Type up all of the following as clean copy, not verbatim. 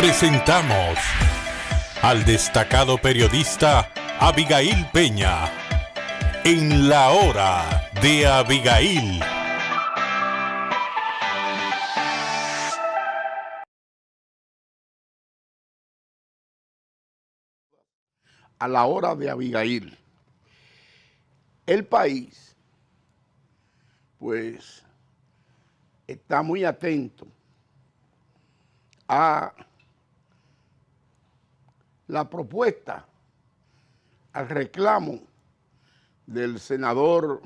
Presentamos al destacado periodista Abigail Peña en La Hora de Abigail. A la hora de Abigail. El país, pues, está muy atento a la propuesta, al reclamo del senador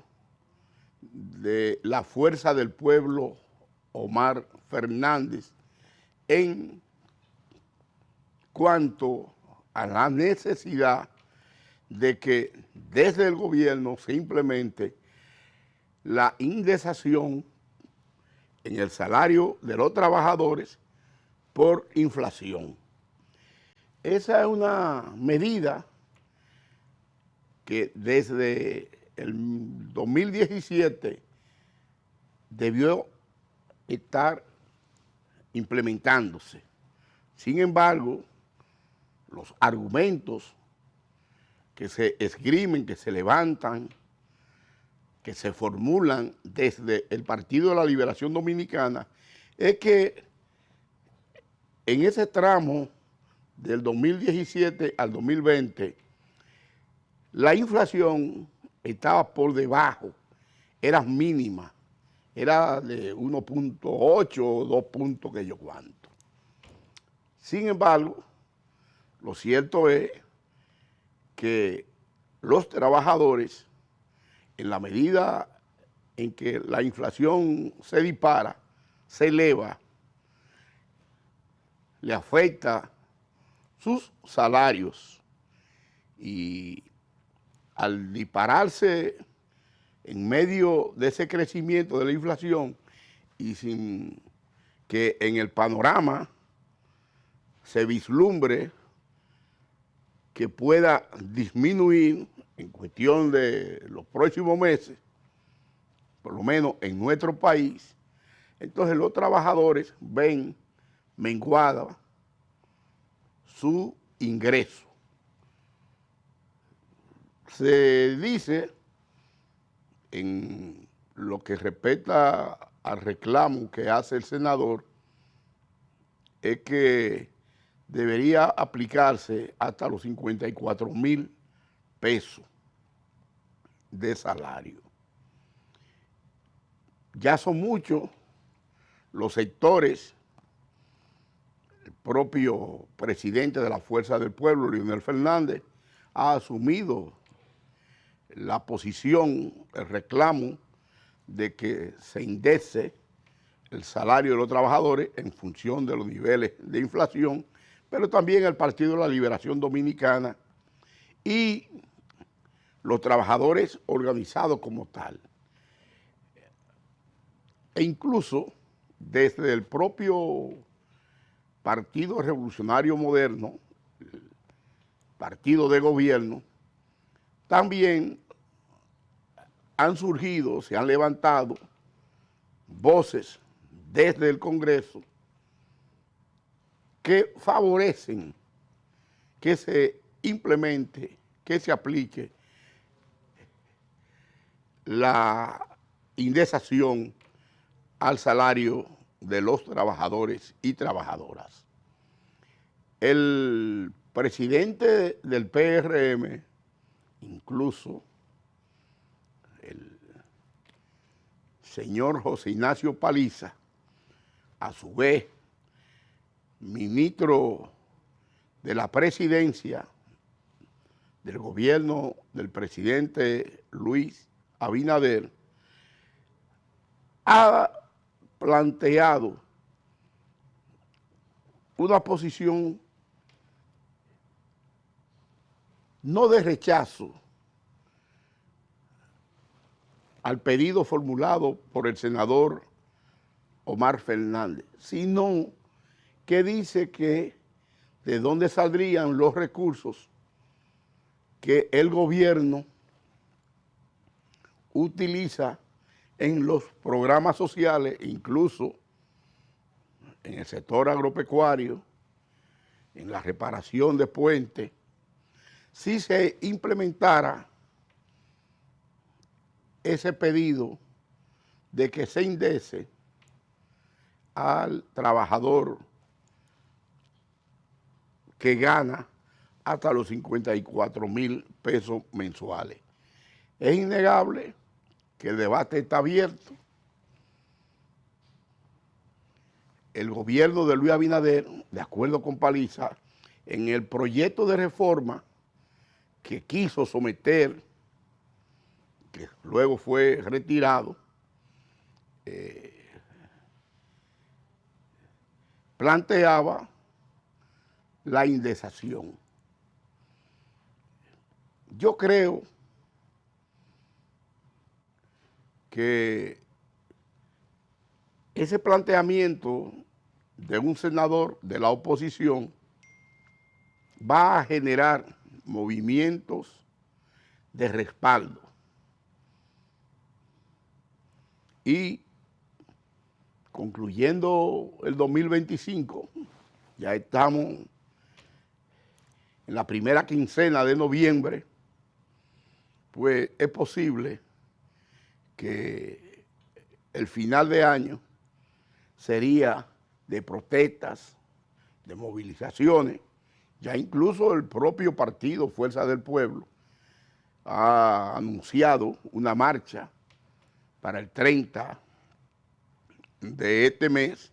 de la Fuerza del Pueblo, Omar Fernández, en cuanto a la necesidad de que desde el gobierno se implemente la indexación en el salario de los trabajadores por inflación. Esa es una medida que desde el 2017 debió estar implementándose. Sin embargo, los argumentos que se esgrimen, que se levantan, que se formulan desde el Partido de la Liberación Dominicana, es que en ese tramo del 2017 al 2020, la inflación estaba por debajo, era mínima, era de 1.8 o 2 puntos que yo cuánto. Sin embargo, lo cierto es que los trabajadores, en la medida en que la inflación se dispara, se eleva, le afecta sus salarios y al dispararse en medio de ese crecimiento de la inflación y sin que en el panorama se vislumbre que pueda disminuir en cuestión de los próximos meses, por lo menos en nuestro país, entonces los trabajadores ven menguada su ingreso. Se dice, en lo que respecta al reclamo que hace el senador, es que debería aplicarse hasta los 54,000 pesos de salario. Ya son muchos los sectores. El propio presidente de la Fuerza del Pueblo, Leonel Fernández, ha asumido la posición, el reclamo de que se indexe el salario de los trabajadores en función de los niveles de inflación, pero también el Partido de la Liberación Dominicana y los trabajadores organizados como tal. E incluso desde el propio Partido Revolucionario Moderno, el partido de gobierno, también han surgido, se han levantado voces desde el Congreso que favorecen que se implemente, que se aplique la indexación al salario de los trabajadores y trabajadoras. El presidente del PRM, incluso el señor José Ignacio Paliza, a su vez ministro de la presidencia del gobierno del presidente Luis Abinader, ha planteado una posición no de rechazo al pedido formulado por el senador Omar Fernández, sino que dice que de dónde saldrían los recursos que el gobierno utiliza en los programas sociales, incluso en el sector agropecuario, en la reparación de puentes, si se implementara ese pedido de que se indece al trabajador que gana hasta los 54,000 pesos mensuales. Es innegable que el debate está abierto. El gobierno de Luis Abinader, de acuerdo con Paliza, en el proyecto de reforma que quiso someter, que luego fue retirado, planteaba la indexación. Yo creo que ese planteamiento de un senador de la oposición va a generar movimientos de respaldo. Y concluyendo el 2025, ya estamos en la primera quincena de noviembre, pues es posible que el final de año sería de protestas, de movilizaciones. Ya incluso el propio partido Fuerza del Pueblo ha anunciado una marcha para el 30 de este mes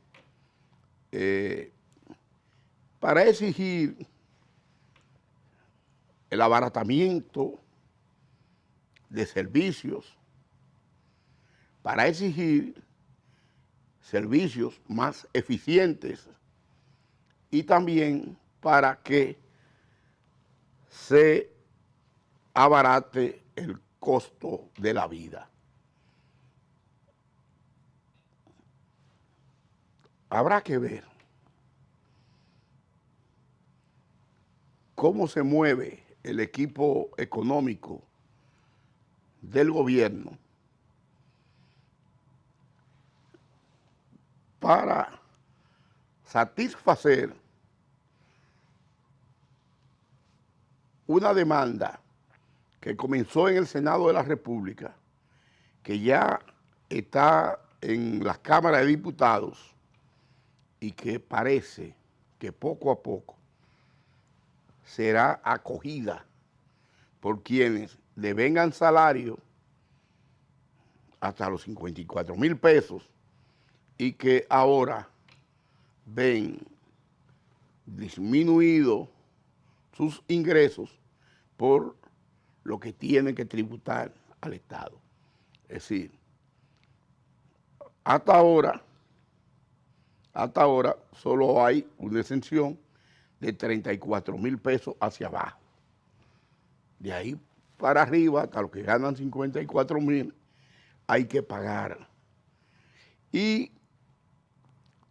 para exigir el abaratamiento de servicios, para exigir servicios más eficientes y también para que se abarate el costo de la vida. Habrá que ver cómo se mueve el equipo económico del gobierno para satisfacer una demanda que comenzó en el Senado de la República, que ya está en las cámaras de diputados y que parece que poco a poco será acogida por quienes devengan salario hasta los 54,000 pesos y que ahora ven disminuidos sus ingresos por lo que tienen que tributar al Estado. Es decir, hasta ahora solo hay una exención de 34,000 pesos hacia abajo. De ahí para arriba, hasta los que ganan 54,000, hay que pagar. Y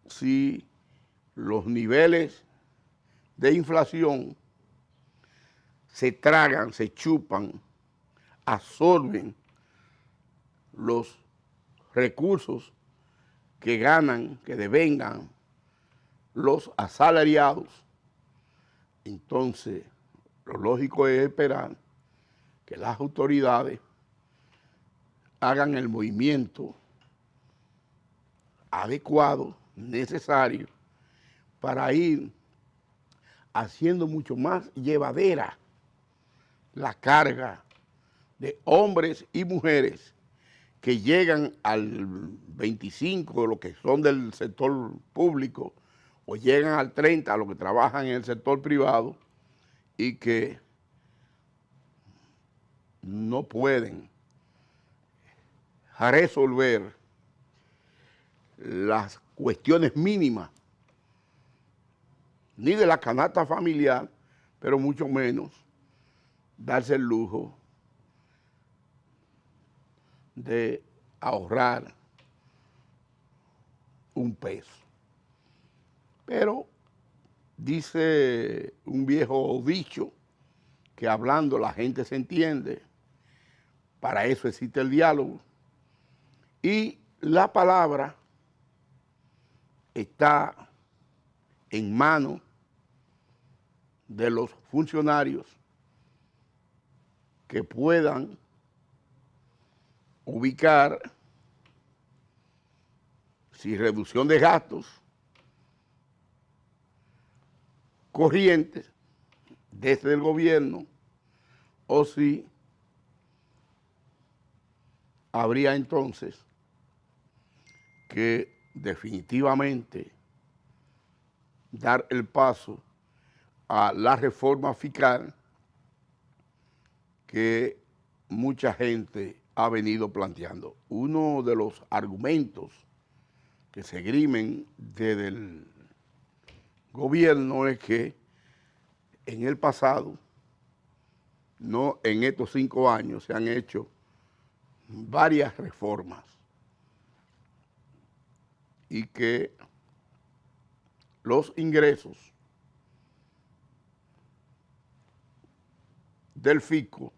si los niveles de inflación se tragan, se chupan, absorben los recursos que ganan, que devengan los asalariados, entonces lo lógico es esperar que las autoridades hagan el movimiento adecuado, necesario, para ir haciendo mucho más llevadera la carga de hombres y mujeres que llegan al 25, los que son del sector público, o llegan al 30, los que trabajan en el sector privado, y que no pueden resolver las cuestiones mínimas, ni de la canasta familiar, pero mucho menos darse el lujo de ahorrar un peso. Pero dice un viejo dicho que hablando la gente se entiende, para eso existe el diálogo, y la palabra está en manos de los funcionarios que puedan ubicar si reducción de gastos corrientes desde el gobierno o si habría entonces que definitivamente dar el paso a la reforma fiscal que mucha gente ha venido planteando. Uno de los argumentos que se esgrimen desde el gobierno es que en el pasado, no en estos 5 años, se han hecho varias reformas y que los ingresos del fisco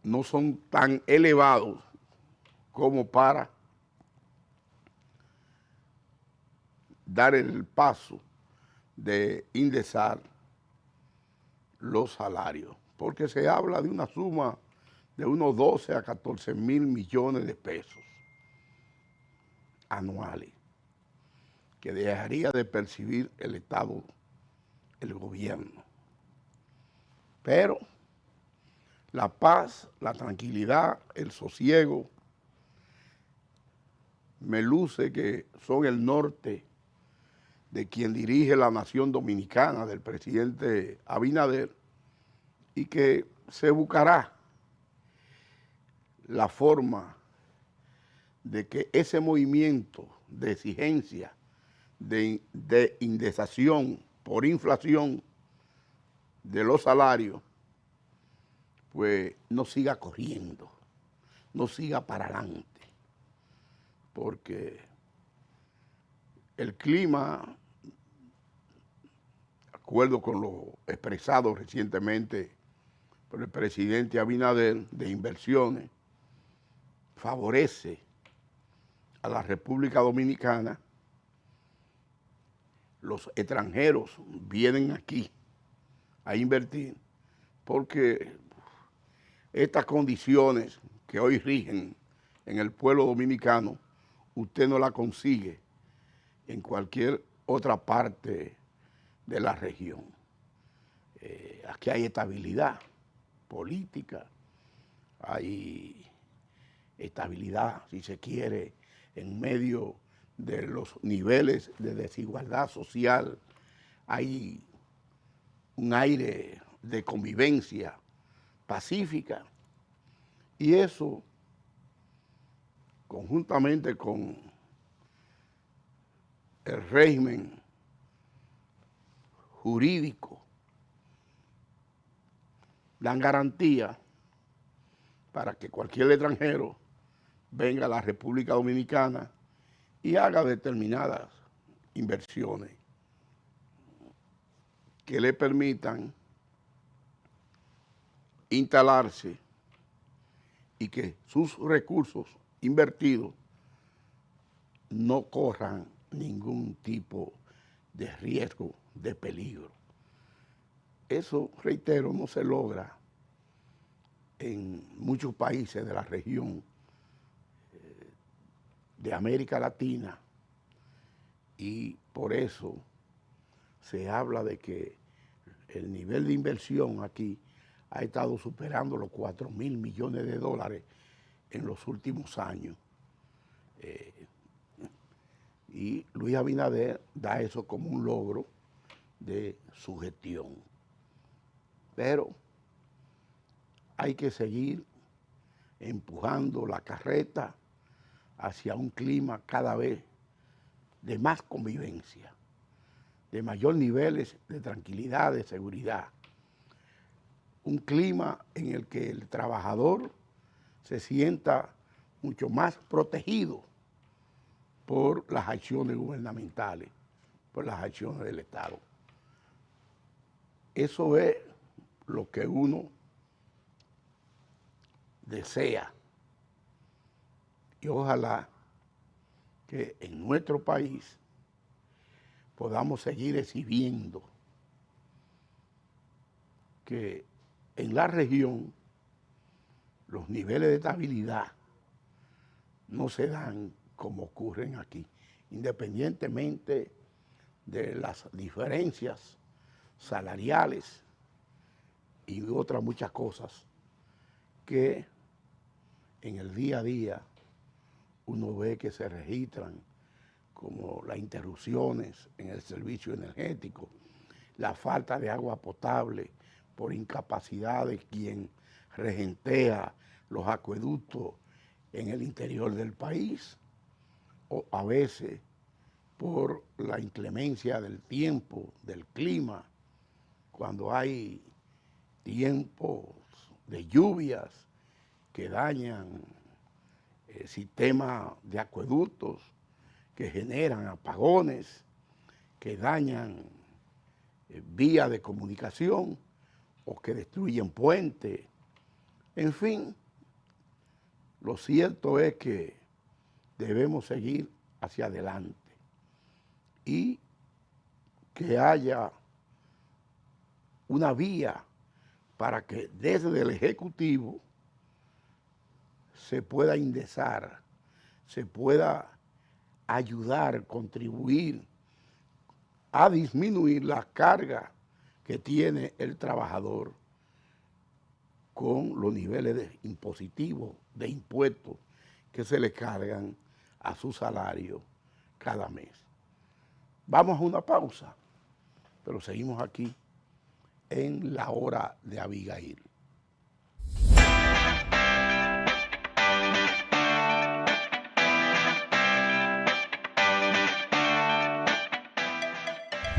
no son tan elevados como para dar el paso de indexar los salarios, porque se habla de una suma de unos 12 a 14 mil millones de pesos anuales que dejaría de percibir el Estado, el gobierno. Pero la paz, la tranquilidad, el sosiego, me luce que son el norte de quien dirige la nación dominicana, del presidente Abinader, y que se buscará la forma de que ese movimiento de exigencia, de indexación por inflación de los salarios, pues no siga corriendo, no siga para adelante, porque el clima, de acuerdo con lo expresado recientemente por el presidente Abinader de inversiones, favorece a la República Dominicana. Los extranjeros vienen aquí a invertir porque estas condiciones que hoy rigen en el pueblo dominicano, usted no la consigue en cualquier otra parte de la región. Aquí hay estabilidad política, hay estabilidad, si se quiere, en medio de los niveles de desigualdad social, hay un aire de convivencia pacífica, y eso, conjuntamente con el régimen jurídico, dan garantía para que cualquier extranjero venga a la República Dominicana y haga determinadas inversiones que le permitan instalarse y que sus recursos invertidos no corran ningún tipo de riesgo, de peligro. Eso, reitero, no se logra en muchos países de la región de América Latina, y por eso se habla de que el nivel de inversión aquí ha estado superando los 4.000 millones de dólares en los últimos años. Y Luis Abinader da eso como un logro de su gestión. Pero hay que seguir empujando la carreta hacia un clima cada vez de más convivencia, de mayor niveles de tranquilidad, de seguridad. Un clima en el que el trabajador se sienta mucho más protegido por las acciones gubernamentales, por las acciones del Estado. Eso es lo que uno desea. Y ojalá que en nuestro país podamos seguir exhibiendo que en la región los niveles de estabilidad no se dan como ocurren aquí, independientemente de las diferencias salariales y otras muchas cosas que en el día a día uno ve que se registran, como las interrupciones en el servicio energético, la falta de agua potable por incapacidad de quien regentea los acueductos en el interior del país, o a veces por la inclemencia del tiempo, del clima, cuando hay tiempos de lluvias que dañan el sistema de acueductos, que generan apagones, que dañan vías de comunicación o que destruyen puentes. En fin, lo cierto es que debemos seguir hacia adelante y que haya una vía para que desde el Ejecutivo se pueda indexar, se pueda ayudar, contribuir a disminuir la carga que tiene el trabajador con los niveles de impositivos, de impuestos que se le cargan a su salario cada mes. Vamos a una pausa, pero seguimos aquí en La Hora de Abigail.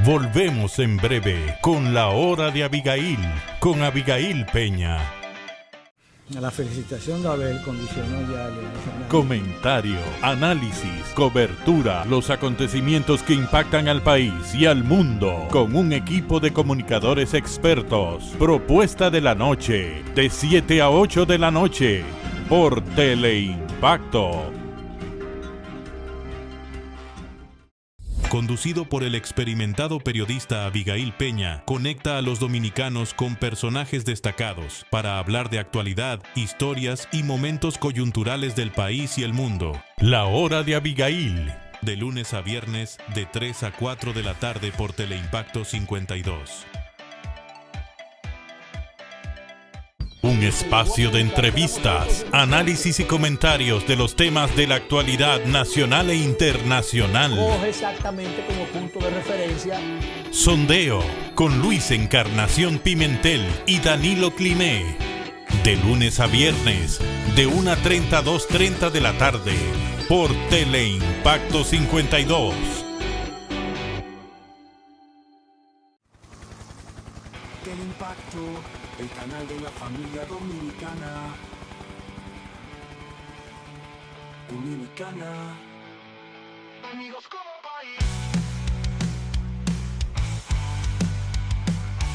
Volvemos en breve con La Hora de Abigail, con Abigail Peña. La felicitación de Abel condicionó ya a Leonel Fernández. Comentario, análisis, cobertura, los acontecimientos que impactan al país y al mundo, con un equipo de comunicadores expertos. Propuesta de la noche, de 7 a 8 de la noche, por Teleimpacto. Conducido por el experimentado periodista Abigail Peña, conecta a los dominicanos con personajes destacados para hablar de actualidad, historias y momentos coyunturales del país y el mundo. La Hora de Abigail, de lunes a viernes de 3 a 4 de la tarde por Teleimpacto 52. Un espacio de entrevistas, análisis y comentarios de los temas de la actualidad nacional e internacional. Coge exactamente como punto de referencia. Sondeo con Luis Encarnación Pimentel y Danilo Climé. De lunes a viernes, de 1:30 a 2:30 de la tarde, por Teleimpacto 52. Teleimpacto, el canal de la familia dominicana. Unidos como país.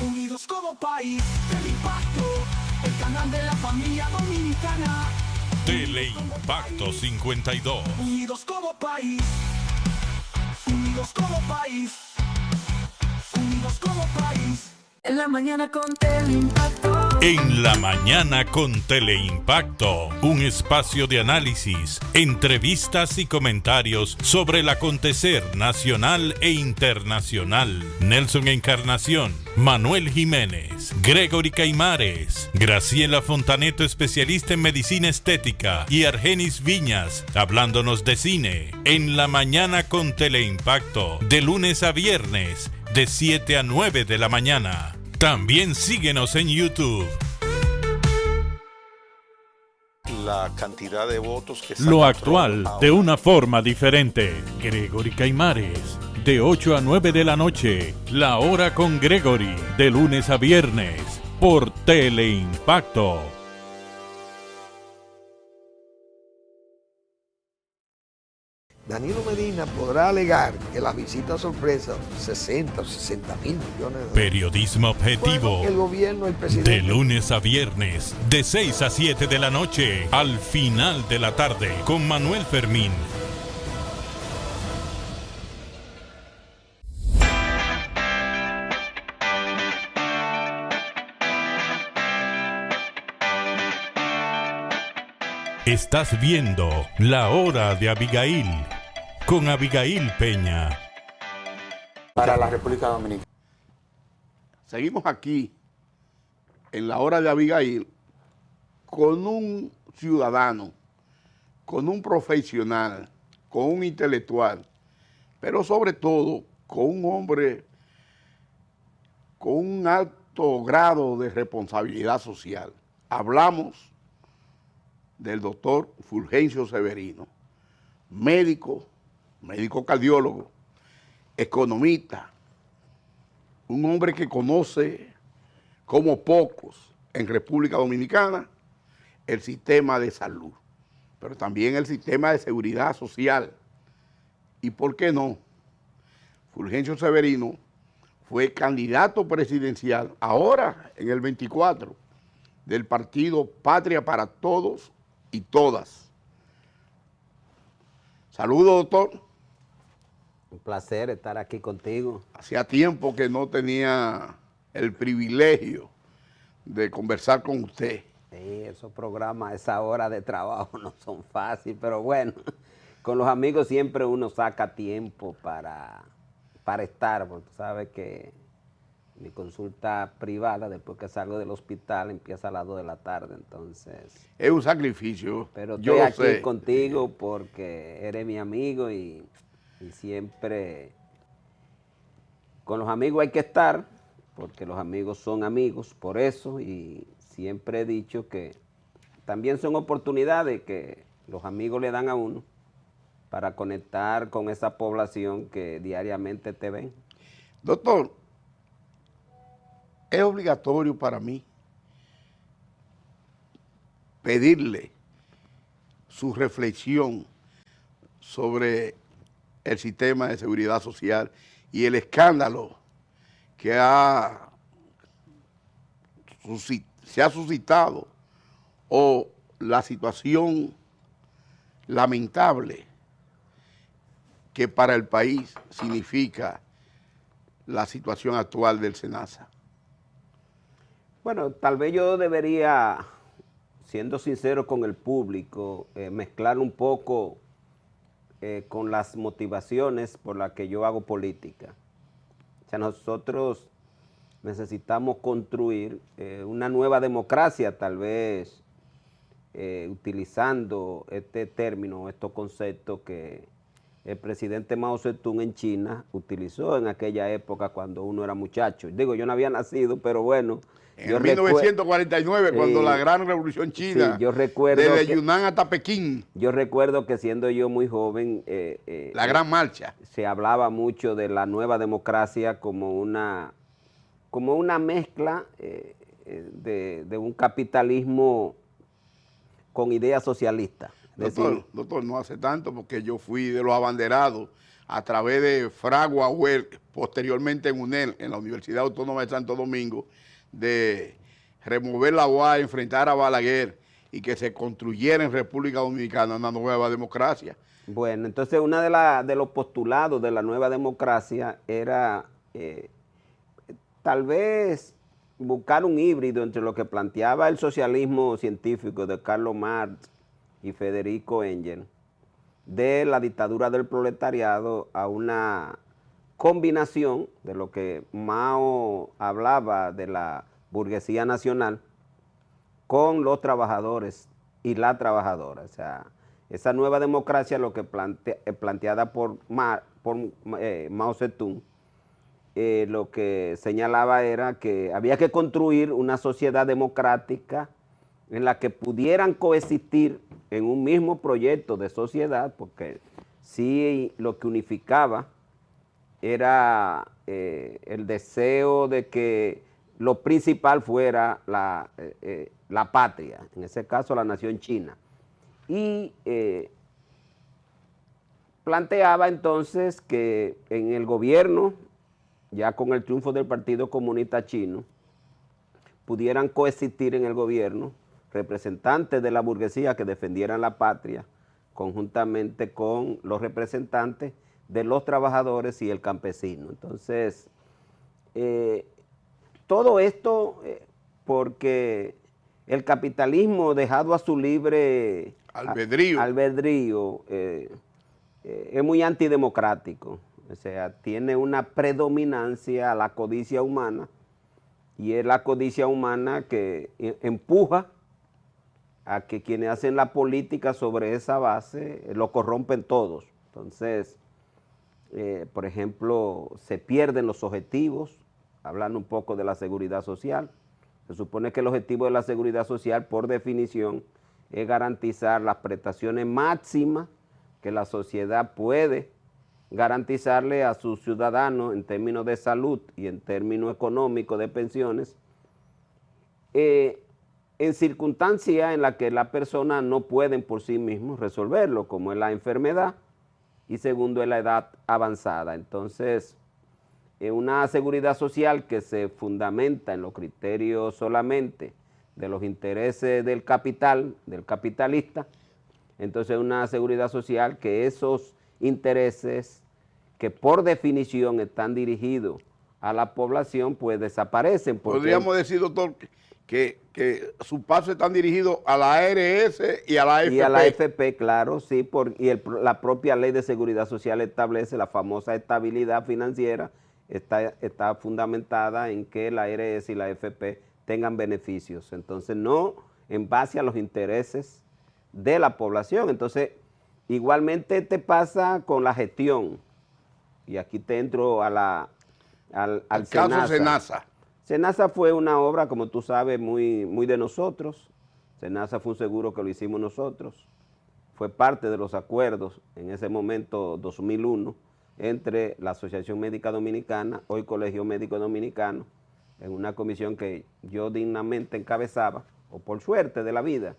Unidos como país. Teleimpacto, el canal de la familia dominicana. Teleimpacto 52. Unidos como país. Unidos como país. Unidos como país. En la mañana con Teleimpacto. En la mañana con Teleimpacto, un espacio de análisis, entrevistas y comentarios sobre el acontecer nacional e internacional. Nelson Encarnación, Manuel Jiménez, Gregory Caimares, Graciela Fontaneto, especialista en medicina estética, y Argenis Viñas, hablándonos de cine. En la mañana con Teleimpacto, de lunes a viernes, de 7 a 9 de la mañana. También síguenos en YouTube. La cantidad de votos que Lo actual de una forma diferente. Gregory Caimares, de 8 a 9 de la noche. La Hora con Gregory, de lunes a viernes, por Teleimpacto. Danilo Medina podrá alegar que las visitas sorpresas, 60 o 60 mil millones de dólares. Periodismo objetivo. Bueno, el gobierno, el presidente. De lunes a viernes, de 6 a 7 de la noche, al final de la tarde, con Manuel Fermín. Estás viendo La Hora de Abigail con Abigail Peña. Para la República Dominicana. Seguimos aquí en La Hora de Abigail con un ciudadano, con un profesional, con un intelectual, pero sobre todo con un hombre con un alto grado de responsabilidad social. Hablamos del doctor Fulgencio Severino, médico cardiólogo, economista, un hombre que conoce como pocos en República Dominicana el sistema de salud, pero también el sistema de seguridad social. ¿Y por qué no? Fulgencio Severino fue candidato presidencial ahora en el 24 del partido Patria para Todos y Todas. Saludos, doctor. Un placer estar aquí contigo. Hacía tiempo que no tenía el privilegio de conversar con usted. Sí, esos programas, esa hora de trabajo no son fáciles, pero bueno, con los amigos siempre uno saca tiempo para estar, porque tú sabes que mi consulta privada, después que salgo del hospital, empieza a las 2 de la tarde, entonces... Es un sacrificio, pero yo estoy lo aquí sé. contigo porque eres mi amigo y siempre con los amigos hay que estar, porque los amigos son amigos, por eso, y siempre he dicho que también son oportunidades que los amigos le dan a uno para conectar con esa población que diariamente te ven. Doctor, es obligatorio para mí pedirle su reflexión sobre el sistema de seguridad social y el escándalo que se ha suscitado o la situación lamentable que para el país significa la situación actual del SENASA. Bueno, tal vez yo debería, siendo sincero con el público, mezclar un poco con las motivaciones por las que yo hago política. O sea, nosotros necesitamos construir una nueva democracia, tal vez utilizando este término, estos conceptos que el presidente Mao Zedong en China utilizó en aquella época cuando uno era muchacho. Digo, yo no había nacido, pero bueno. En 1949, cuando la gran revolución china, sí, yo recuerdo desde Yunnan hasta Pekín. Yo recuerdo que siendo yo muy joven, la gran marcha. Se hablaba mucho de la nueva democracia como una mezcla de un capitalismo con ideas socialistas. Doctor, no hace tanto porque yo fui de los abanderados a través de Fragua Huel, posteriormente en UNEL, en la Universidad Autónoma de Santo Domingo, de remover la UA, enfrentar a Balaguer y que se construyera en República Dominicana una nueva democracia. Bueno, entonces uno de los postulados de la nueva democracia era tal vez buscar un híbrido entre lo que planteaba el socialismo científico de Karl Marx y Federico Engels, de la dictadura del proletariado a una combinación de lo que Mao hablaba de la burguesía nacional con los trabajadores y la trabajadora. O sea, esa nueva democracia, lo que planteada por Mao Zedong, lo que señalaba era que había que construir una sociedad democrática en la que pudieran coexistir en un mismo proyecto de sociedad, porque sí lo que unificaba era el deseo de que lo principal fuera la patria, en ese caso la nación china. Y planteaba entonces que en el gobierno, ya con el triunfo del Partido Comunista Chino, pudieran coexistir en el gobierno representantes de la burguesía que defendieran la patria, conjuntamente con los representantes de los trabajadores y el campesino. Entonces, todo esto porque el capitalismo dejado a su libre albedrío, es muy antidemocrático. O sea, tiene una predominancia a la codicia humana, y es la codicia humana que empuja a que quienes hacen la política sobre esa base lo corrompen todos. Entonces, por ejemplo, se pierden los objetivos, hablando un poco de la seguridad social. Se supone que el objetivo de la seguridad social, por definición, es garantizar las prestaciones máximas que la sociedad puede garantizarle a sus ciudadanos en términos de salud y en términos económicos de pensiones, en circunstancias en las que las personas no pueden por sí mismos resolverlo, como es la enfermedad, y segundo es la edad avanzada. Entonces, una seguridad social que se fundamenta en los criterios solamente de los intereses del capital, del capitalista, entonces una seguridad social que esos intereses que por definición están dirigidos a la población, pues desaparecen. Podríamos decir, doctor, que sus pasos están dirigidos a la ARS y a la AFP. Y a la AFP, claro, sí, la propia ley de seguridad social establece la famosa estabilidad financiera, está fundamentada en que la ARS y la AFP tengan beneficios. Entonces, no en base a los intereses de la población. Entonces, igualmente te pasa con la gestión. Y aquí te entro al caso Senasa. Senasa fue una obra, como tú sabes, muy de nosotros. Senasa fue un seguro que lo hicimos nosotros. Fue parte de los acuerdos en ese momento, 2001, entre la Asociación Médica Dominicana, hoy Colegio Médico Dominicano, en una comisión que yo dignamente encabezaba, o por suerte de la vida,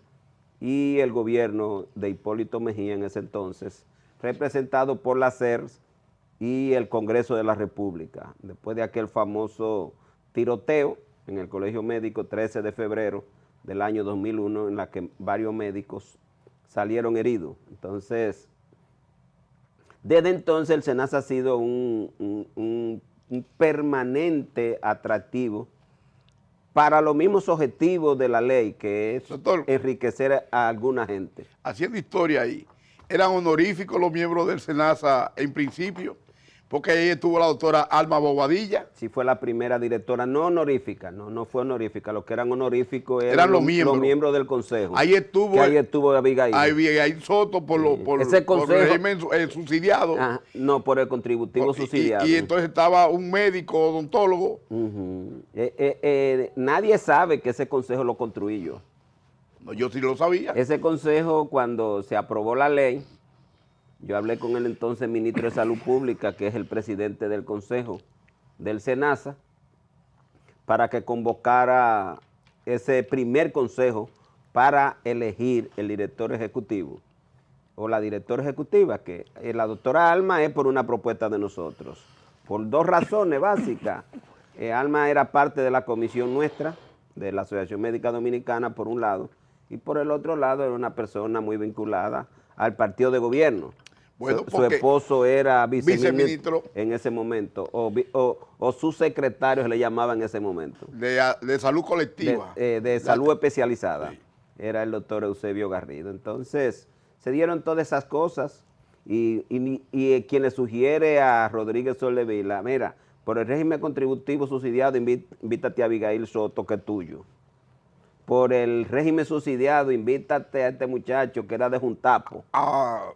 y el gobierno de Hipólito Mejía en ese entonces, representado por la CERS y el Congreso de la República, después de aquel famoso tiroteo en el Colegio Médico 13 de febrero del año 2001, en la que varios médicos salieron heridos. Entonces, desde entonces el Senasa ha sido un permanente atractivo para los mismos objetivos de la ley, que es, doctor, enriquecer a alguna gente. Haciendo historia ahí, ¿eran honoríficos los miembros del Senasa en principio? Porque ahí estuvo la doctora Alma Bobadilla. Sí, fue la primera directora, no honorífica, no fue honorífica, los que eran honoríficos eran los miembros del consejo. Ahí estuvo Abigail. Abigail Soto por el régimen subsidiado. No, por el contributivo subsidiado. Y entonces estaba un médico odontólogo. Nadie sabe que ese consejo lo construí yo. No, yo sí lo sabía. Ese consejo, cuando se aprobó la ley, yo hablé con el entonces ministro de Salud Pública, que es el presidente del consejo del Senasa, para que convocara ese primer consejo para elegir el director ejecutivo o la directora ejecutiva, que la doctora Alma es por una propuesta de nosotros, por dos razones básicas. Alma era parte de la comisión nuestra, de la Asociación Médica Dominicana, por un lado, y por el otro lado era una persona muy vinculada al partido de gobierno. Bueno, su esposo era viceministro en ese momento, o su secretario se le llamaba en ese momento. De salud colectiva. De salud especializada. Sí. Era el doctor Eusebio Garrido. Entonces, se dieron todas esas cosas y quien le sugiere a Rodríguez Soldevila, mira, por el régimen contributivo subsidiado, invítate a Abigail Soto, que es tuyo. Por el régimen subsidiado, invítate a este muchacho que era de Juntapo.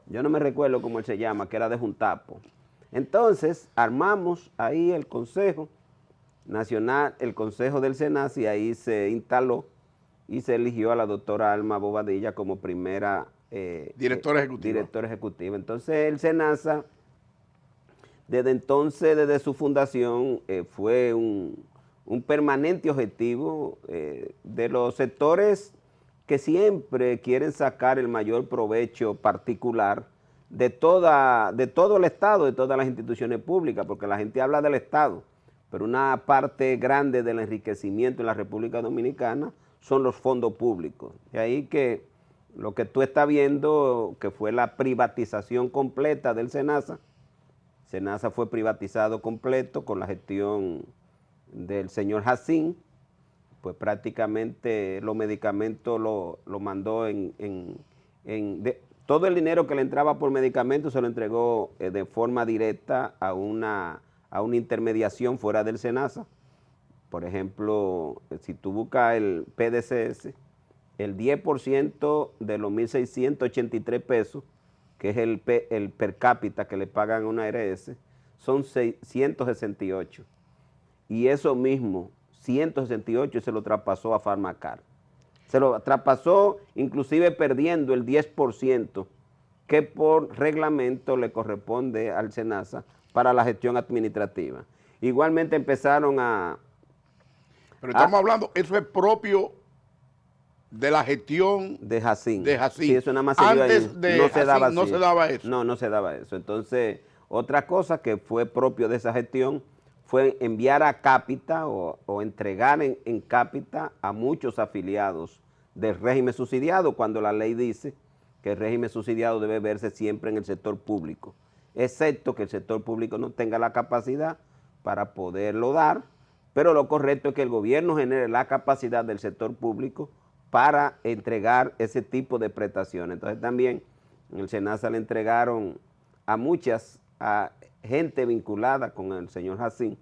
Yo no me recuerdo cómo él se llama, que era de Juntapo. Entonces, armamos ahí el Consejo Nacional, el Consejo del Senasa, y ahí se instaló y se eligió a la doctora Alma Bobadilla como primera directora ejecutiva. Entonces, el Senasa, desde entonces, desde su fundación, fue un permanente objetivo de los sectores que siempre quieren sacar el mayor provecho particular de todo el Estado, de todas las instituciones públicas, porque la gente habla del Estado, pero una parte grande del enriquecimiento en la República Dominicana son los fondos públicos. Y ahí que lo que tú estás viendo, que fue la privatización completa del Senasa. Senasa fue privatizado completo con la gestión del señor Jacín, pues prácticamente los medicamentos lo mandó en todo el dinero que le entraba por medicamentos se lo entregó de forma directa a una intermediación fuera del SENASA. Por ejemplo, si tú buscas el PDCS, el 10% de los 1.683 pesos, que es el per cápita que le pagan a una ARS, son 168. Y eso mismo, 168, se lo traspasó a Farmacar. Se lo traspasó inclusive perdiendo el 10% que por reglamento le corresponde al SENASA para la gestión administrativa. Igualmente empezaron Pero estamos hablando, eso es propio de la gestión de Jacín. Sí, eso nada más se dio antes ahí. de no se daba Jacín, no así. se daba eso. No se daba eso. Entonces, otra cosa que fue propio de esa gestión fue enviar a cápita o entregar en cápita a muchos afiliados del régimen subsidiado, cuando la ley dice que el régimen subsidiado debe verse siempre en el sector público, excepto que el sector público no tenga la capacidad para poderlo dar, pero lo correcto es que el gobierno genere la capacidad del sector público para entregar ese tipo de prestaciones. Entonces también en el SENASA le entregaron a gente vinculada con el señor Jacín,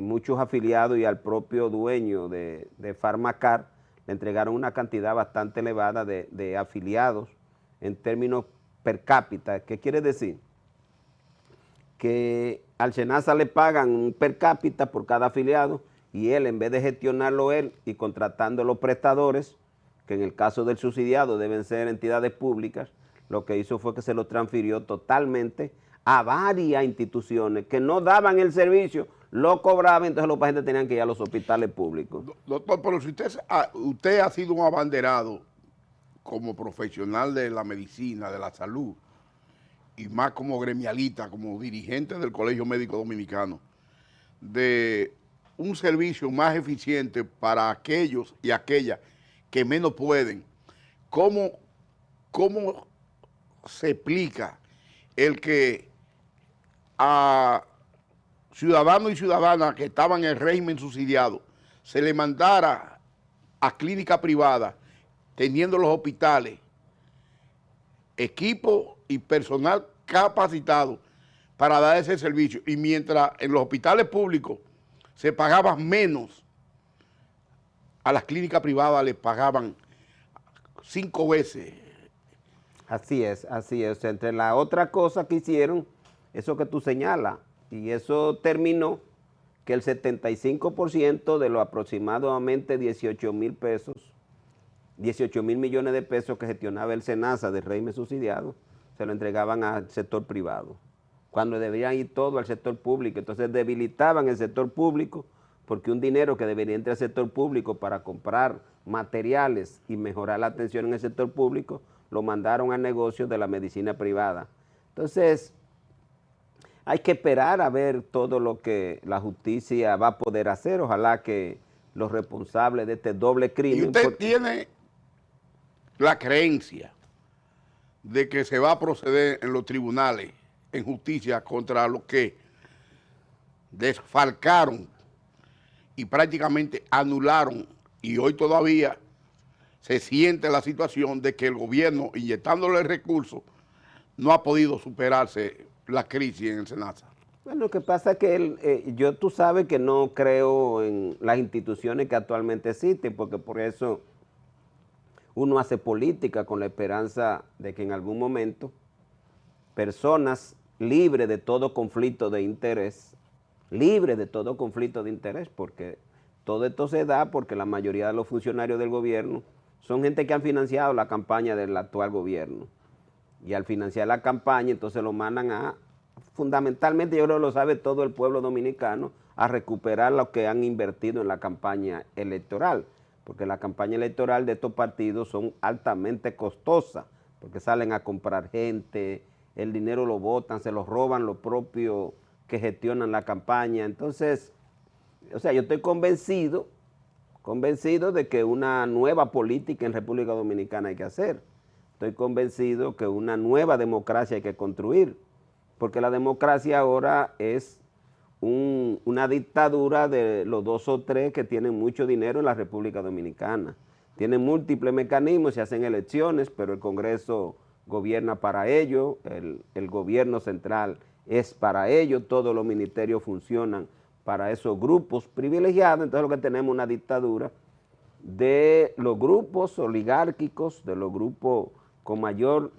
muchos afiliados, y al propio dueño de Farmacar le entregaron una cantidad bastante elevada de afiliados en términos per cápita. ¿Qué quiere decir? Que al SENASA le pagan un per cápita por cada afiliado, y él, en vez de gestionarlo él y contratando los prestadores, que en el caso del subsidiado deben ser entidades públicas, lo que hizo fue que se lo transfirió totalmente a varias instituciones que no daban el servicio, lo cobraban, entonces los pacientes tenían que ir a los hospitales públicos. Doctor, pero si usted ha sido un abanderado como profesional de la medicina, de la salud, y más como gremialista, como dirigente del Colegio Médico Dominicano, de un servicio más eficiente para aquellos y aquellas que menos pueden, ¿cómo se explica el que a ciudadanos y ciudadanas que estaban en el régimen subsidiado se le mandara a clínica privada, teniendo los hospitales equipo y personal capacitado para dar ese servicio, y mientras en los hospitales públicos se pagaba menos, a las clínicas privadas les pagaban 5 veces? Así es, así es. Entre la otra cosa que hicieron, eso que tú señalas, y eso terminó que el 75% de los aproximadamente 18,000 pesos, 18,000 millones de pesos que gestionaba el SENASA del régimen subsidiado, se lo entregaban al sector privado, cuando deberían ir todo al sector público. Entonces debilitaban el sector público, porque un dinero que debería entrar al sector público para comprar materiales y mejorar la atención en el sector público, lo mandaron al negocio de la medicina privada. Entonces, hay que esperar a ver todo lo que la justicia va a poder hacer. Ojalá que los responsables de este doble crimen... ¿Y usted tiene la creencia de que se va a proceder en los tribunales, en justicia, contra los que desfalcaron y prácticamente anularon, y hoy todavía se siente la situación de que el gobierno, inyectándole recursos, no ha podido superarse la crisis en el SENASA? Bueno, lo que pasa es que tú sabes que no creo en las instituciones que actualmente existen, porque por eso uno hace política con la esperanza de que en algún momento personas libres de todo conflicto de interés, porque todo esto se da porque la mayoría de los funcionarios del gobierno son gente que han financiado la campaña del actual gobierno. Y al financiar la campaña, entonces lo mandan fundamentalmente, yo creo que lo sabe todo el pueblo dominicano, a recuperar lo que han invertido en la campaña electoral, porque la campaña electoral de estos partidos son altamente costosas, porque salen a comprar gente, el dinero lo botan, se lo roban los propios que gestionan la campaña. Entonces, o sea, yo estoy convencido de que una nueva política en República Dominicana hay que hacer. Estoy convencido que una nueva democracia hay que construir, porque la democracia ahora es una dictadura de los 2 o 3 que tienen mucho dinero en la República Dominicana. tiene múltiples mecanismos, se hacen elecciones, pero el Congreso gobierna para ello, el gobierno central es para ello, todos los ministerios funcionan para esos grupos privilegiados. Entonces lo que tenemos es una dictadura de los grupos oligárquicos, de los grupos con mayor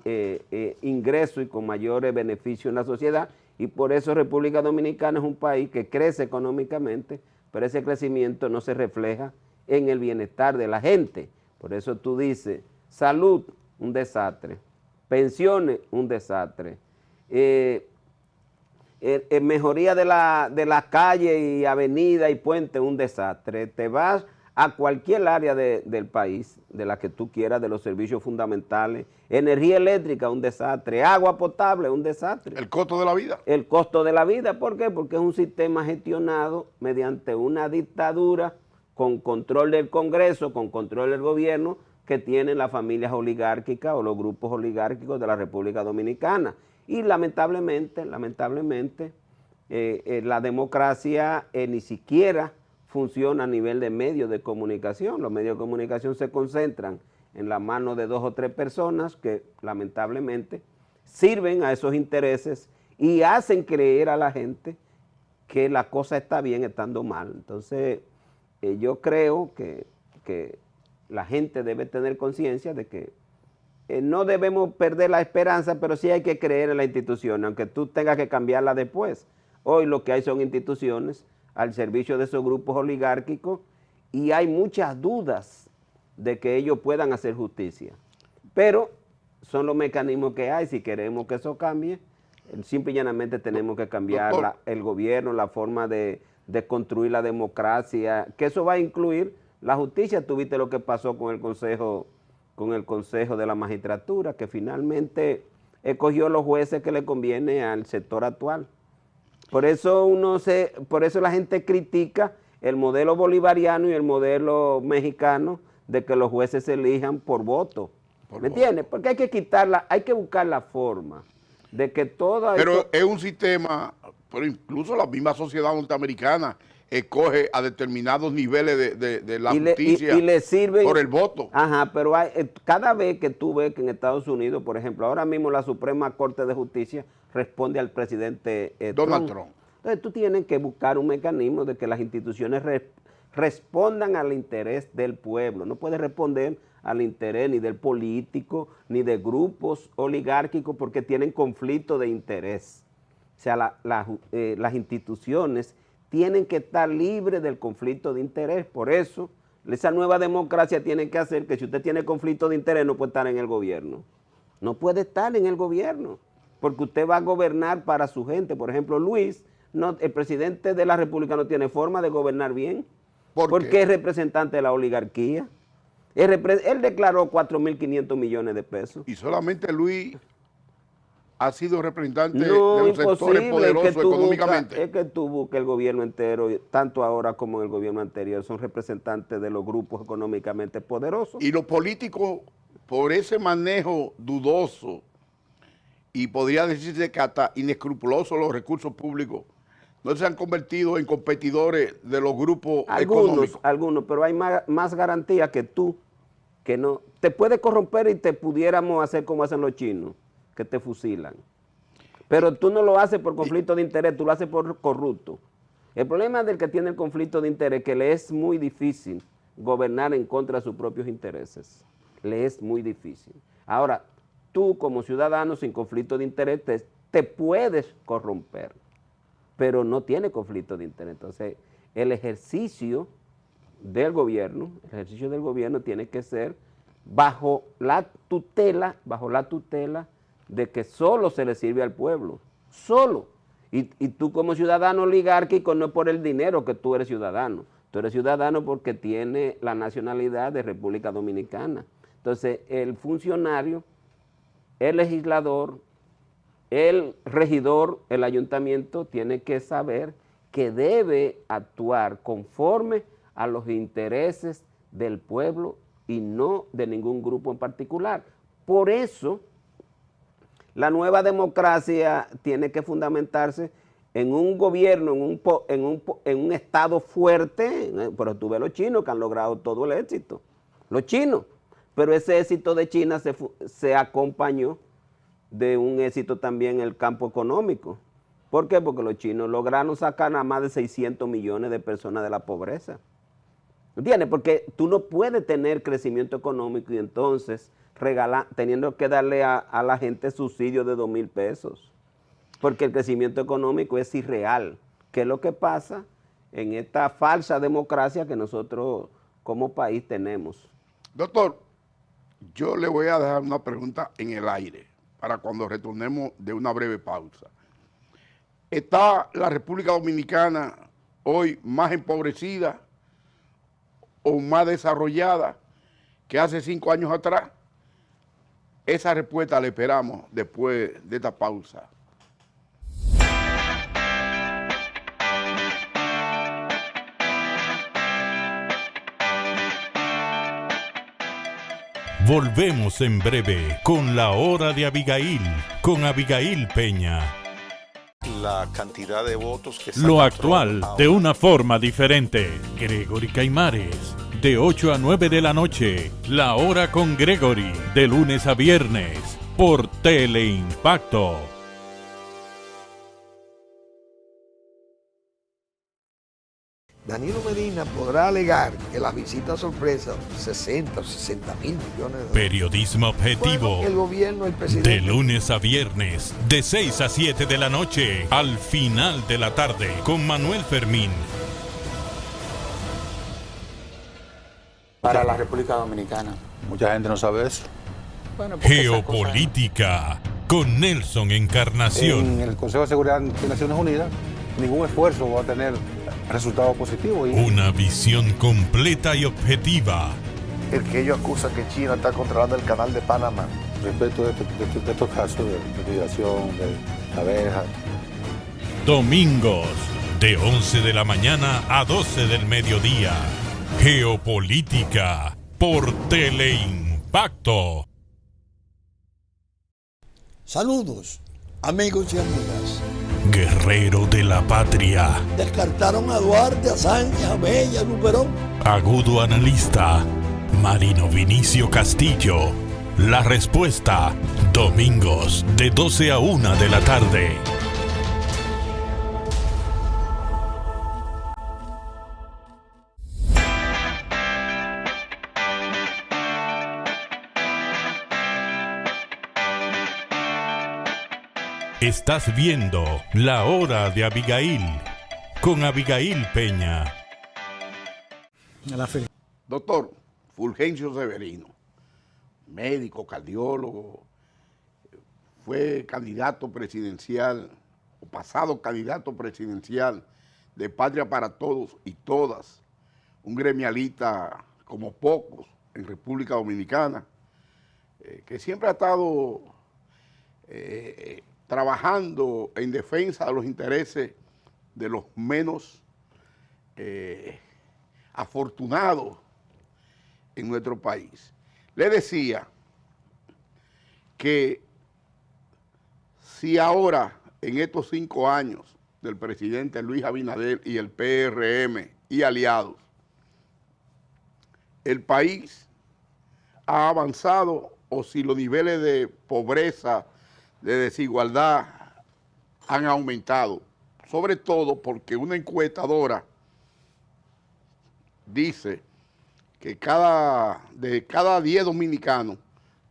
ingreso y con mayores beneficios en la sociedad, y por eso República Dominicana es un país que crece económicamente, pero ese crecimiento no se refleja en el bienestar de la gente. Por eso tú dices, salud, un desastre, pensiones, un desastre, mejoría de la calle y avenida y puente, un desastre. Te vas a cualquier área del país, de la que tú quieras, de los servicios fundamentales, energía eléctrica, un desastre, agua potable, un desastre. El costo de la vida. El costo de la vida, ¿por qué? Porque es un sistema gestionado mediante una dictadura con control del Congreso, con control del gobierno, que tienen las familias oligárquicas o los grupos oligárquicos de la República Dominicana. Y lamentablemente, la democracia ni siquiera funciona a nivel de medios de comunicación. Los medios de comunicación se concentran en la mano de 2 o 3 personas que lamentablemente sirven a esos intereses y hacen creer a la gente que la cosa está bien estando mal. Entonces, yo creo que la gente debe tener conciencia de que no debemos perder la esperanza, pero sí hay que creer en la institución, aunque tú tengas que cambiarla después. Hoy lo que hay son instituciones al servicio de esos grupos oligárquicos y hay muchas dudas de que ellos puedan hacer justicia. Pero son los mecanismos que hay. Si queremos que eso cambie, simple y llanamente tenemos que cambiar el gobierno, la forma de construir la democracia, que eso va a incluir la justicia. Tú viste lo que pasó con el Consejo de la Magistratura, que finalmente escogió los jueces que le conviene al sector actual. Por eso la gente critica el modelo bolivariano y el modelo mexicano de que los jueces se elijan por voto. ¿Me entiendes? Porque hay que quitarla, hay que buscar la forma de que todo... Pero es un sistema, pero incluso la misma sociedad norteamericana escoge a determinados niveles de la justicia y le sirven, por el voto. Ajá, pero cada vez que tú ves que en Estados Unidos, por ejemplo, ahora mismo la Suprema Corte de Justicia responde al presidente Donald Trump. Entonces tú tienes que buscar un mecanismo de que las instituciones respondan al interés del pueblo. No puedes responder al interés ni del político, ni de grupos oligárquicos, porque tienen conflicto de interés. O sea, las instituciones tienen que estar libres del conflicto de interés. Por eso, esa nueva democracia tiene que hacer que si usted tiene conflicto de interés no puede estar en el gobierno. No puede estar en el gobierno, porque usted va a gobernar para su gente. Por ejemplo, Luis, el presidente de la República no tiene forma de gobernar bien, porque es representante de la oligarquía. Él declaró 4.500 millones de pesos. Y solamente Luis ha sido representante de No, los sectores poderosos económicamente. Es que tú buscas el gobierno entero, tanto ahora como en el gobierno anterior, son representantes de los grupos económicamente poderosos. Y los políticos, por ese manejo dudoso, y podría decirse que hasta inescrupuloso los recursos públicos, no se han convertido en competidores de los grupos económicos. Algunos, pero hay más garantía que tú, que no. Te puede corromper y te pudiéramos hacer como hacen los chinos, que te fusilan. Pero tú no lo haces por conflicto de interés, tú lo haces por corrupto. El problema del que tiene el conflicto de interés es que le es muy difícil gobernar en contra de sus propios intereses. Le es muy difícil. Ahora, tú como ciudadano sin conflicto de interés te puedes corromper, pero no tiene conflicto de interés. Entonces, el ejercicio del gobierno tiene que ser bajo la tutela de que solo se le sirve al pueblo, solo. Y tú como ciudadano oligárquico no es por el dinero que tú eres ciudadano porque tienes la nacionalidad de República Dominicana. Entonces, el funcionario, el legislador, el regidor, el ayuntamiento tiene que saber que debe actuar conforme a los intereses del pueblo y no de ningún grupo en particular. Por eso, la nueva democracia tiene que fundamentarse en un gobierno, en un Estado fuerte, pero tú ves los chinos que han logrado todo el éxito. los chinos. Pero ese éxito de China se acompañó de un éxito también en el campo económico. ¿Por qué? Porque los chinos lograron sacar a más de 600 millones de personas de la pobreza. ¿Entiendes? Porque tú no puedes tener crecimiento económico y entonces teniendo que darle a la gente subsidios de 2,000 pesos. Porque el crecimiento económico es irreal. ¿Qué es lo que pasa en esta falsa democracia que nosotros como país tenemos? Doctor, yo le voy a dejar una pregunta en el aire para cuando retornemos de una breve pausa. ¿Está la República Dominicana hoy más empobrecida o más desarrollada que hace 5 años atrás? Esa respuesta la esperamos después de esta pausa. Volvemos en breve con La Hora de Abigail, con Abigail Peña. La cantidad de votos que Lo actual de una forma diferente. Gregory Caimares, de 8 a 9 de la noche. La Hora con Gregory, de lunes a viernes, por Teleimpacto. Danilo Medina podrá alegar que las visitas sorpresa, 60 o 60 mil millones de dólares. Periodismo objetivo. Bueno, el gobierno, el presidente. De lunes a viernes, de 6 a 7 de la noche, al final de la tarde, con Manuel Fermín. Para la República Dominicana. Mucha gente no sabe eso. Bueno, porque Geopolítica, con Nelson Encarnación. En el Consejo de Seguridad de Naciones Unidas, ningún esfuerzo va a tener resultado positivo. Una visión completa y objetiva. El que ellos acusan que China está controlando el canal de Panamá. Respecto de estos casos de migración, de abejas. Domingos, de 11 de la mañana a 12 del mediodía. Geopolítica, por Teleimpacto. Saludos, amigos y amigas. Guerrero de la patria. Descartaron a Duarte, a Sánchez, a Bella, a Luperón. Agudo analista, Marino Vinicio Castillo. La respuesta, domingos de 12 a 1 de la tarde. Estás viendo La Hora de Abigail, con Abigail Peña. Doctor Fulgencio Severino, médico, cardiólogo, fue candidato presidencial, o pasado candidato presidencial de Patria para Todos y Todas, un gremialista como pocos en República Dominicana, que siempre ha estado trabajando en defensa de los intereses de los menos afortunados en nuestro país. Le decía que si ahora, en estos 5 años del presidente Luis Abinader y el PRM y aliados, el país ha avanzado o si los niveles de pobreza, de desigualdad han aumentado, sobre todo porque una encuestadora dice que de cada 10 dominicanos,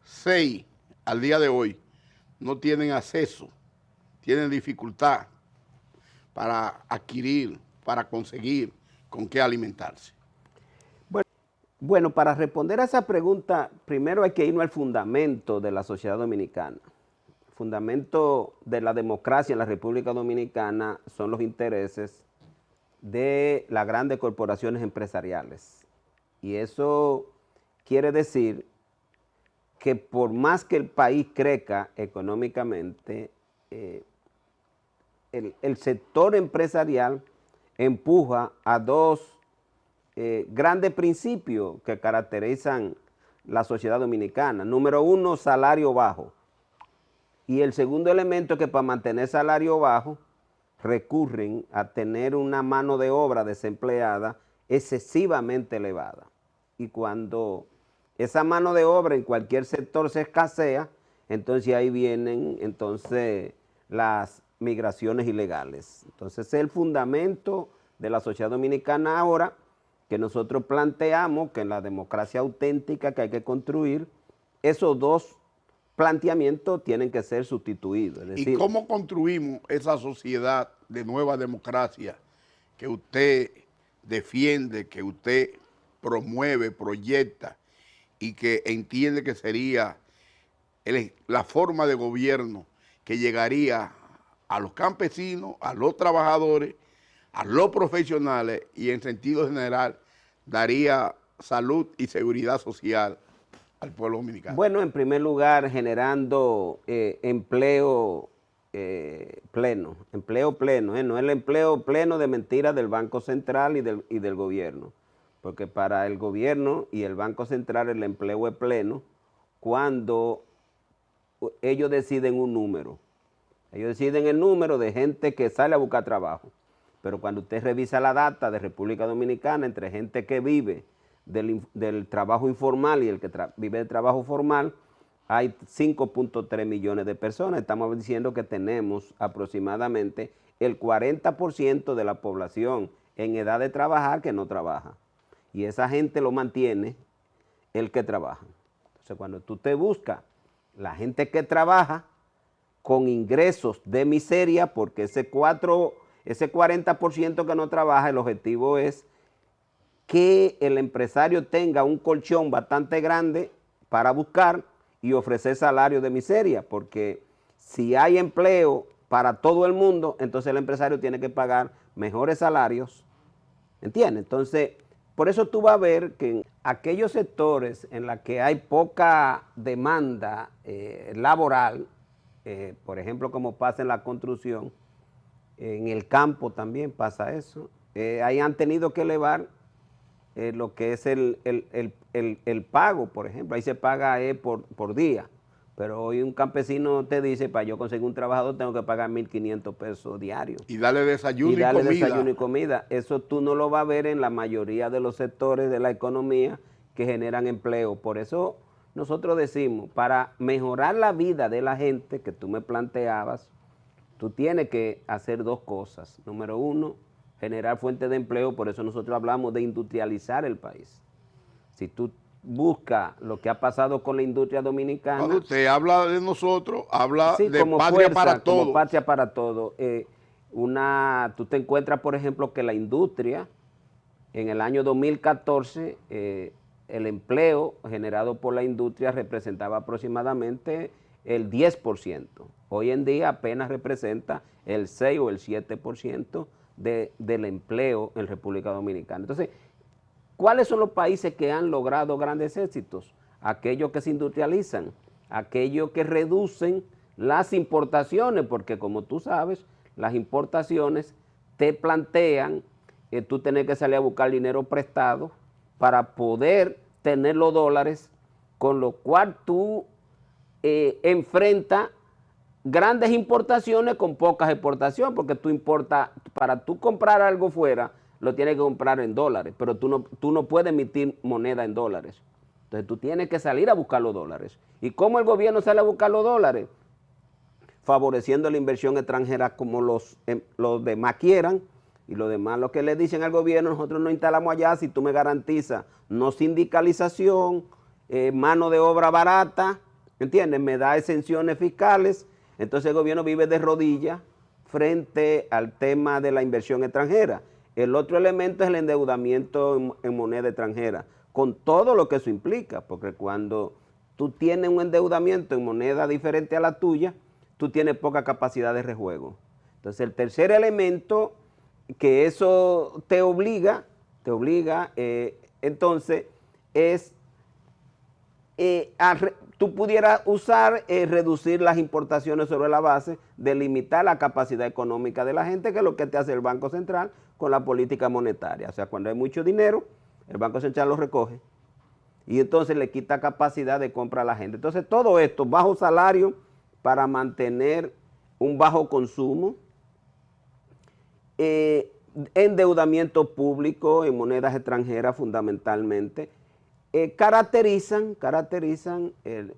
6 al día de hoy no tienen acceso, tienen dificultad para adquirir, para conseguir con qué alimentarse. Bueno, para responder a esa pregunta, primero hay que irnos al fundamento de la sociedad dominicana. El fundamento de la democracia en la República Dominicana son los intereses de las grandes corporaciones empresariales. Y eso quiere decir que por más que el país crezca económicamente, el sector empresarial empuja a dos grandes principios que caracterizan la sociedad dominicana. Número 1, salario bajo. Y el segundo elemento es que para mantener salario bajo recurren a tener una mano de obra desempleada excesivamente elevada. Y cuando esa mano de obra en cualquier sector se escasea, entonces ahí vienen entonces las migraciones ilegales. Entonces es el fundamento de la sociedad dominicana ahora, que nosotros planteamos que en la democracia auténtica que hay que construir, esos dos planteamientos tienen que ser sustituidos. Es decir, ¿y cómo construimos esa sociedad de nueva democracia que usted defiende, que usted promueve, proyecta y que entiende que sería la forma de gobierno que llegaría a los campesinos, a los trabajadores, a los profesionales y en sentido general daría salud y seguridad social al pueblo dominicano? Bueno, en primer lugar, generando empleo pleno, no el empleo pleno de mentiras del Banco Central y del gobierno, porque para el gobierno y el Banco Central el empleo es pleno cuando ellos deciden un número. Ellos deciden el número de gente que sale a buscar trabajo. Pero cuando usted revisa la data de República Dominicana entre gente que vive del trabajo informal y el que vive del trabajo formal, hay 5.3 millones de personas. Estamos diciendo que tenemos aproximadamente el 40% de la población en edad de trabajar que no trabaja. Y esa gente lo mantiene el que trabaja. Entonces, cuando tú te buscas la gente que trabaja con ingresos de miseria, porque ese 40% que no trabaja, el objetivo es que el empresario tenga un colchón bastante grande para buscar y ofrecer salario de miseria, porque si hay empleo para todo el mundo, entonces el empresario tiene que pagar mejores salarios, ¿entiendes? Entonces, por eso tú vas a ver que en aquellos sectores en los que hay poca demanda laboral, por ejemplo, como pasa en la construcción, en el campo también pasa eso, ahí han tenido que elevar lo que es el pago, por ejemplo, ahí se paga por día, pero hoy un campesino te dice, para yo conseguir un trabajador tengo que pagar 1.500 pesos diarios. Y darle desayuno y comida. Eso tú no lo vas a ver en la mayoría de los sectores de la economía que generan empleo. Por eso nosotros decimos, para mejorar la vida de la gente que tú me planteabas, tú tienes que hacer dos cosas. Número uno, generar fuentes de empleo, por eso nosotros hablamos de industrializar el país. Si tú buscas lo que ha pasado con la industria dominicana. Cuando usted habla de nosotros, habla sí, de como patria fuerza, para todos. como patria para todo. Tú te encuentras, por ejemplo, que la industria, en el año 2014, el empleo generado por la industria representaba aproximadamente el 10%. Hoy en día apenas representa el 6 o el 7% del empleo en República Dominicana. Entonces, ¿cuáles son los países que han logrado grandes éxitos? Aquellos que se industrializan, aquellos que reducen las importaciones, porque como tú sabes, las importaciones te plantean tú tener que salir a buscar dinero prestado para poder tener los dólares, con lo cual tú enfrentas grandes importaciones con pocas exportaciones, porque tú importas, para tú comprar algo fuera, lo tienes que comprar en dólares, pero tú no puedes emitir moneda en dólares. Entonces tú tienes que salir a buscar los dólares. ¿Y cómo el gobierno sale a buscar los dólares? Favoreciendo la inversión extranjera como los demás quieran, y los demás lo que le dicen al gobierno, nosotros nos instalamos allá si tú me garantizas no sindicalización, mano de obra barata, ¿entiendes? Me da exenciones fiscales. Entonces el gobierno vive de rodillas frente al tema de la inversión extranjera. El otro elemento es el endeudamiento en moneda extranjera, con todo lo que eso implica, porque cuando tú tienes un endeudamiento en moneda diferente a la tuya, tú tienes poca capacidad de rejuego. Entonces el tercer elemento que eso te obliga, entonces es tú pudieras usar, reducir las importaciones sobre la base de limitar la capacidad económica de la gente, que es lo que te hace el Banco Central con la política monetaria. O sea, cuando hay mucho dinero, el Banco Central lo recoge y entonces le quita capacidad de compra a la gente. Entonces todo esto, bajo salario para mantener un bajo consumo, endeudamiento público en monedas extranjeras fundamentalmente, caracterizan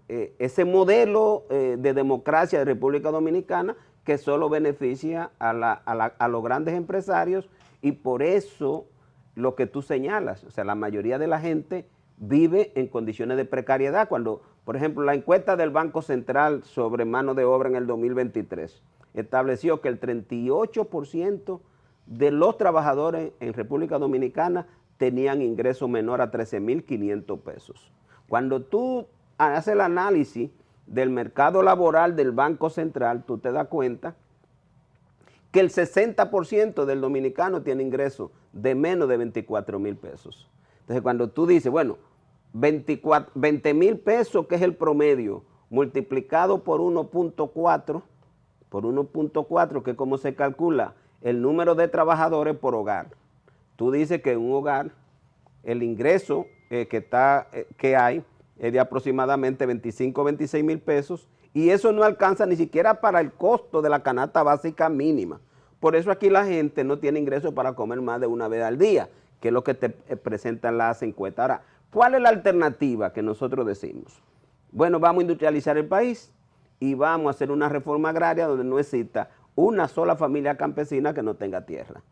ese modelo de democracia de República Dominicana que solo beneficia a los grandes empresarios, y por eso lo que tú señalas, o sea, la mayoría de la gente vive en condiciones de precariedad. Cuando, por ejemplo, la encuesta del Banco Central sobre mano de obra en el 2023 estableció que el 38% de los trabajadores en República Dominicana tenían ingreso menor a 13.500 pesos. Cuando tú haces el análisis del mercado laboral del Banco Central, tú te das cuenta que el 60% del dominicano tiene ingresos de menos de 24.000 pesos. Entonces, cuando tú dices, bueno, 20.000 pesos, que es el promedio, multiplicado por 1.4, que es como se calcula el número de trabajadores por hogar. Tú dices que en un hogar el ingreso que hay es de aproximadamente 26.000 pesos, y eso no alcanza ni siquiera para el costo de la canasta básica mínima. Por eso aquí la gente no tiene ingresos para comer más de una vez al día, que es lo que te presentan las encuestas. Ahora, ¿cuál es la alternativa que nosotros decimos? Bueno, vamos a industrializar el país y vamos a hacer una reforma agraria donde no exista una sola familia campesina que no tenga tierra.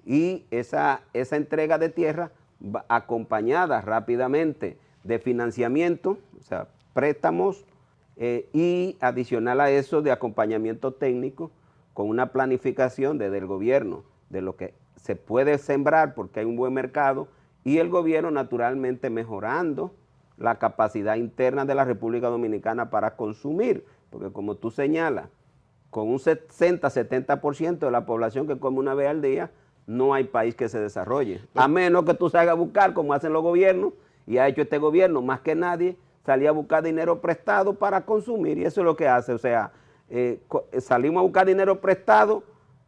Y esa entrega de tierra va acompañada rápidamente de financiamiento, o sea, préstamos, y adicional a eso de acompañamiento técnico con una planificación desde el gobierno de lo que se puede sembrar porque hay un buen mercado, y el gobierno naturalmente mejorando la capacidad interna de la República Dominicana para consumir, porque como tú señalas, con un 60-70% de la población que come una vez al día, no hay país que se desarrolle, a menos que tú salgas a buscar, como hacen los gobiernos, y ha hecho este gobierno más que nadie, salir a buscar dinero prestado para consumir, y eso es lo que hace, o sea, salimos a buscar dinero prestado,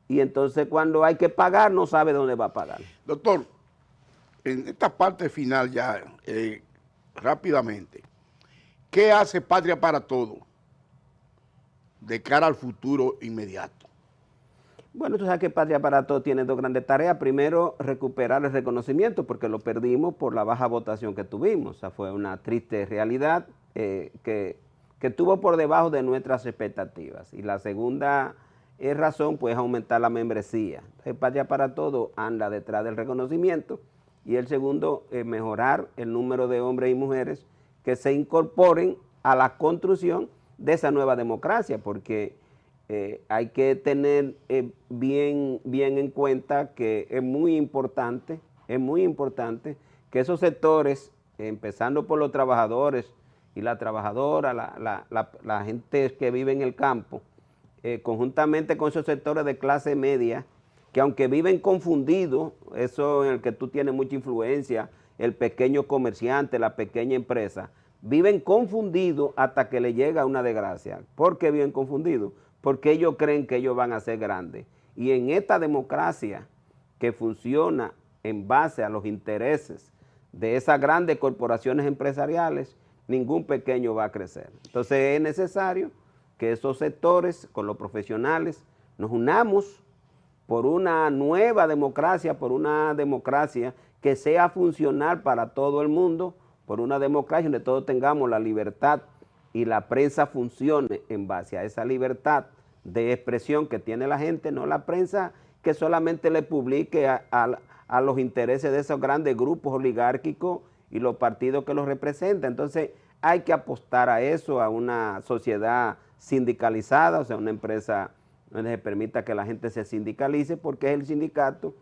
y entonces cuando hay que pagar, no sabe dónde va a pagar. Doctor, en esta parte final ya, rápidamente, ¿qué hace Patria para Todos de cara al futuro inmediato? Bueno, tú sabes que Patria para Todos tiene dos grandes tareas. Primero, recuperar el reconocimiento, porque lo perdimos por la baja votación que tuvimos. O sea, fue una triste realidad que estuvo por debajo de nuestras expectativas. Y la segunda razón, pues, aumentar la membresía. Entonces, Patria para Todos anda detrás del reconocimiento. Y el segundo, mejorar el número de hombres y mujeres que se incorporen a la construcción de esa nueva democracia, porque hay que tener bien en cuenta que es muy importante que esos sectores, empezando por los trabajadores y la trabajadora, la gente que vive en el campo, conjuntamente con esos sectores de clase media, que aunque viven confundidos, eso en el que tú tienes mucha influencia, el pequeño comerciante, la pequeña empresa, viven confundidos hasta que le llega una desgracia. ¿Por qué viven confundidos? Porque ellos creen que ellos van a ser grandes. Y en esta democracia que funciona en base a los intereses de esas grandes corporaciones empresariales, ningún pequeño va a crecer. Entonces es necesario que esos sectores, con los profesionales, nos unamos por una nueva democracia, por una democracia que sea funcional para todo el mundo, por una democracia donde todos tengamos la libertad y la prensa funcione en base a esa libertad de expresión que tiene la gente, no la prensa que solamente le publique a los intereses de esos grandes grupos oligárquicos y los partidos que los representan. Entonces hay que apostar a eso, a una sociedad sindicalizada, o sea, una empresa donde se permita que la gente se sindicalice, porque es el sindicato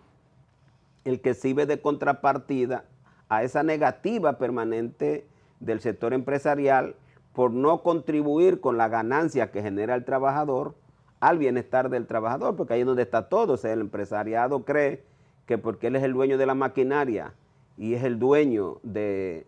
el que sirve de contrapartida a esa negativa permanente del sector empresarial por no contribuir con la ganancia que genera el trabajador al bienestar del trabajador, porque ahí es donde está todo. O sea, el empresariado cree que porque él es el dueño de la maquinaria y es el dueño del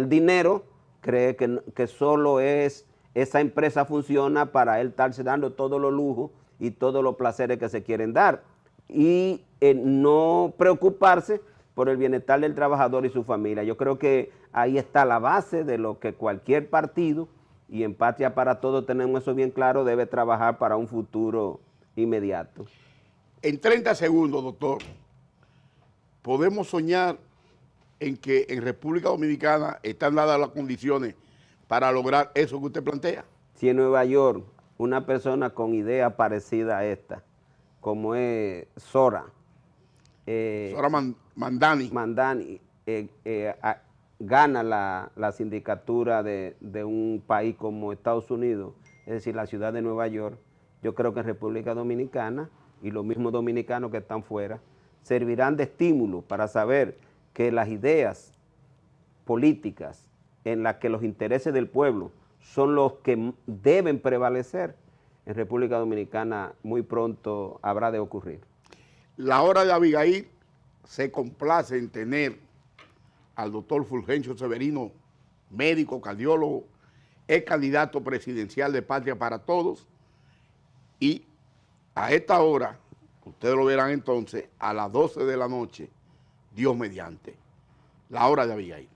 dinero, cree que solo esa empresa funciona para él estarse dando todos los lujos y todos los placeres que se quieren dar, y no preocuparse por el bienestar del trabajador y su familia. Yo creo que ahí está la base de lo que cualquier partido, y en Patria para Todos tenemos eso bien claro, debe trabajar para un futuro inmediato. En 30 segundos, doctor, ¿podemos soñar en que en República Dominicana están dadas las condiciones para lograr eso que usted plantea? Si en Nueva York una persona con idea parecida a esta, como es Sora Mandani, gana la sindicatura de un país como Estados Unidos, es decir, la ciudad de Nueva York, yo creo que en República Dominicana y los mismos dominicanos que están fuera servirán de estímulo para saber que las ideas políticas en las que los intereses del pueblo son los que deben prevalecer, en República Dominicana muy pronto habrá de ocurrir. La hora de Abigail se complace en tener al doctor Fulgencio Severino, médico, cardiólogo, es candidato presidencial de Patria para Todos, y a esta hora, ustedes lo verán entonces, a las 12 de la noche, Dios mediante, la hora de Abigail.